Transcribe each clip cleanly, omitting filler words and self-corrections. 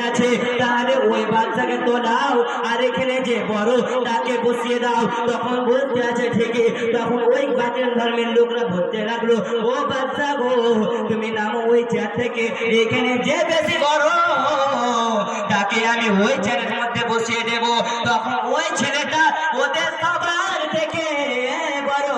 আছে তাহলে ওই বাচ্চাকে তোলাও আর এখানে যে বড় তাকে বসিয়ে দাও। তখন বলতে আছে ঠিকই। তখন ওই বাচ্চার ধর্মের লোকরা বলতে লাগলো, ও বাচ্চা গো, তুমি নামো ওই চেয়ার থেকে, এখানে যে বেশি বড় তাকে আমি ওই চেয়ারের মধ্যে বসিয়ে দেব। তখন ওই ছেলেটা ওদের সবার থেকে বড়,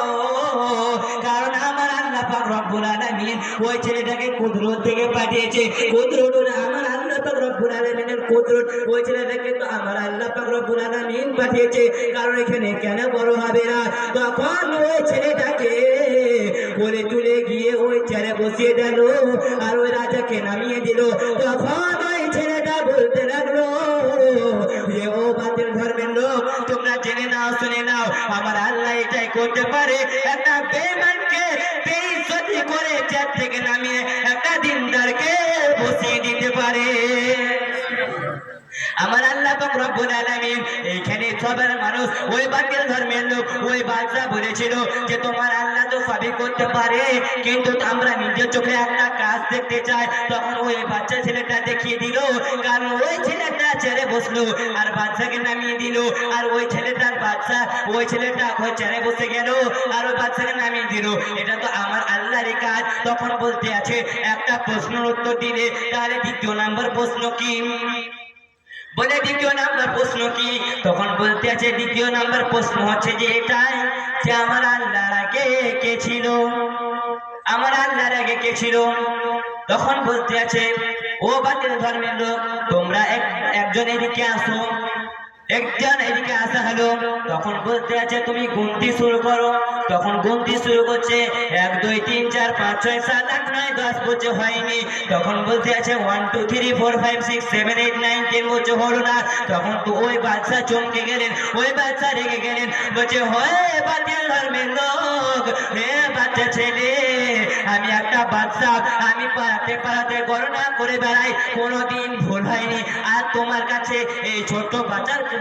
কারণ আমার আল্লাহ পাক রব্বুল আলামিন ওই ছেলেটাকে কুদরত থেকে পাঠিয়েছে। কুদরত আমার আল্লাহ পাক রব্বুল আলামিনের কুদরত, ওই ছেলেটাকে তো আমার আল্লাহ পাক রব্বুল আলামিন পাঠিয়েছে, কারণ এখানে কেন বড় হবে না। তখন ওই ছেলেটাকে কোলে তুলে গিয়ে ওই চেয়ারে বসিয়ে দিল আর ওই রাজাকে নামিয়ে দিল। তখন ওই ছেলেটা বলতে লাগলো যে, ও বাতিল ধর্মের লোক, তোমরা জেনে নাও, শুনে নাও, আমার আল্লাহ এটাই করতে পারে, একটা বেঈমানকে বেইজ্জতি করে চেয়ার থেকে নামিয়ে একটা দিনদারকে বসিয়ে দিতে পারে। আমার আল্লাহ পাক রব্বুল আলামিন এইখানে সবার মানুষ, ওই বাতিল ধর্মের লোক, ওই বাদশা বলেছিল যে তোমার আল্লাহ তো সবই করতে পারে, কিন্তু আমরা নিজের চোখে একটা কাজ দেখতে চাই। তখন ওই বাচ্চা ছেলেটা দেখিয়ে দিল, কারণ ওই ছেলেটা চেয়ারে বসলো আর বাচ্চাকে নামিয়ে দিল, আর ওই ছেলেটার বাচ্চা ওই ছেলেটা ওই চেয়ারে বসে গেল আর ওই বাচ্চাকে নামিয়ে দিল। এটা তো আমার আল্লাহরই কাজ। তখন বলতে আছে একটা প্রশ্নের উত্তর দিলে, তাহলে দ্বিতীয় নাম্বার প্রশ্ন কি? বলে দ্বিতীয় নাম্বার প্রশ্ন কি? তখন বলতে আছে দ্বিতীয় নাম্বার প্রশ্ন হচ্ছে যে এটাই যে আমার আল্লাহর আগে কে ছিল, আমার আল্লাহর আগে কে ছিল। তখন বলতে আছে, ও বাতিল ধর্মের লোক, তোমরা একজন এদিকে আসো, একজন এদিকে আসা হলো। তখন বলতে আছে তুমি গুনতি শুরু করো। তখন গুনতি শুরু করছে, 1 2 3 4 5 6 7 8 9 10 বলছে হয়নি। তখন বলতে আছে 1 2 3 4 5 6 7 8 9 10 বলছে হলো না। তখন তো ওই বাদশা চমকে গেলেন, ওই বাদশা রেগে গেলেন, বলছে হয় বাতিল ধর্মের লোক, হে বাচ্চা ছেলে, আমি একটা বাদশা, আমি পাড়াতে পাড়াতে গণনা করে বেড়াই, কোনোদিন ভুল হয়নি, আর তোমার কাছে এই ছোট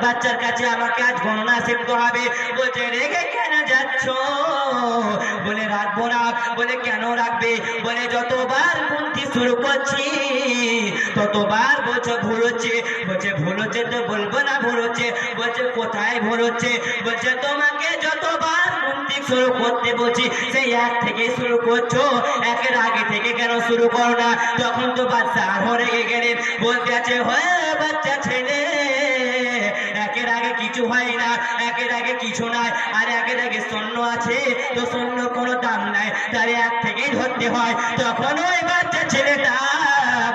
বাচ্চার কাছে আমাকে আজ গণনা শিখতে হবে। বলছে রেগে কেন যাচ্ছ? বলে রাখবো না। বলে কেন রাখবে? বলে যতবার গুনতি শুরু করছি ততবার বলছে ভুল হচ্ছে। বলছে ভুল হচ্ছে তো বলবো না ভুল হচ্ছে। বলছে কোথায় ভুল হচ্ছে? বলছে তোমাকে যতবার গুনতি শুরু করতে বলছি সেই 1 থেকে শুরু করছো, 1-এর আগে থেকে কেন শুরু করো না? তখন তো বাচ্চা আরো রেগে গেলেন, বলতে আছে হয় বাচ্চা ছেলে, 1-এর আগে কিছু হয় না, 1-এর আগে কিছু নাই, আর 1-এর আগে শূন্য আছে, তো শূন্য কোনো দাম নাই, তার 1 থেকেই ধরতে হয়। তখন ওই বাচ্চা ছেলেটা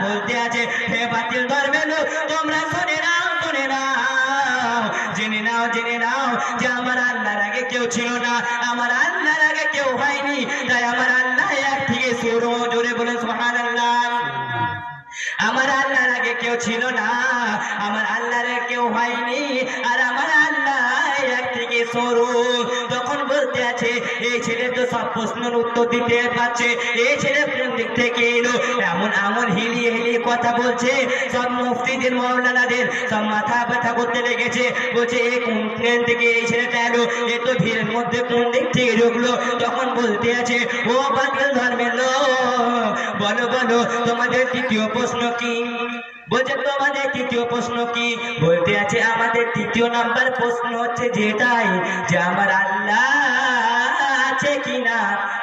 বলতে আছে, হে বাতিল ধর্মের লোক, তোমরা শুনে নাও, শুনে নাও, জেনে নাও, জেনে নাও যে আমার আল্লাহর আগে কেউ ছিল না, আমার আল্লাহর আগে কেউ হয়নি, তাই আমার আল্লাহ 1 থেকে শুরু। জোরে বলে সুবহানাল্লাহ। আমার আল্লাহর আগে কেউ ছিল না, আমার আল্লাহর কেউ হয়নি, আর আমার আল্লাহ 1 থেকে শুরু। তখন বলতে আছে এই ছেলে তো সব প্রশ্নের উত্তর দিতে পারছে, এই ছেলে কোন দিক থেকে এলো, এমন এমন হিলিয়ে হিলিয়ে কথা বলছে, সব মুফতিদের মাওলানাদের সব মাথা ব্যথা করতে লেগেছে। বলছে এ কোন ট্রেন থেকে এই ছেলেটা এলো, এ তো ভিড়ের মধ্যে কোন দিক থেকে ঢুকলো। তখন বলতে আছে, ও বাতিল ধর্মের লোক, বলো বলো তোমাদের তৃতীয় প্রশ্ন কি? বলছে তোমাদের তৃতীয় প্রশ্ন কি? বলতে আছে আমাদের তৃতীয় নাম্বার প্রশ্ন হচ্ছে যেটাই যে আমার আল্লাহ আছে কিনা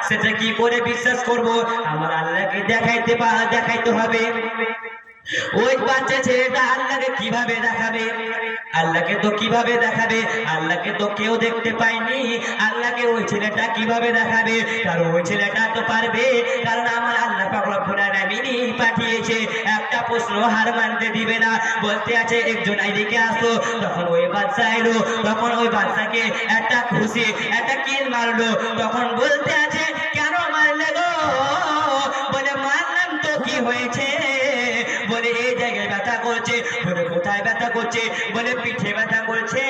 সেটা কি করে বিশ্বাস করব? আমার আল্লাহকে দেখাইতে হবে। ওই বাচ্চা ছেলেটা আল্লাহকে কিভাবে দেখাবে? আল্লাহকে তো কিভাবে দেখাবে? আল্লাহকে তো কেউ দেখতে পায়নি, আল্লাহকে ওই ছেলেটা কিভাবে দেখাবে? কারণ ওই ছেলেটা তো পারবে, কারণ আমার আল্লাহ পাক রব্বুল আলামিন পাঠিয়েছে। একটা প্রশ্ন হার মানতে দিবে না। বলতে আছে একজন এদিকে আসো। তখন ওই বাচ্চা এলো, তখন ওই বাচ্চাকে একটা খুশি একটা কিল মারলো। তখন বলতে আছে কেন মারলে গো? বলে মারলাম তো কি হয়েছে? বলে এই জায়গায় ব্যথা করছে। বলে কোথায় ব্যথা করছে? বলে পিঠে ব্যথা করছে।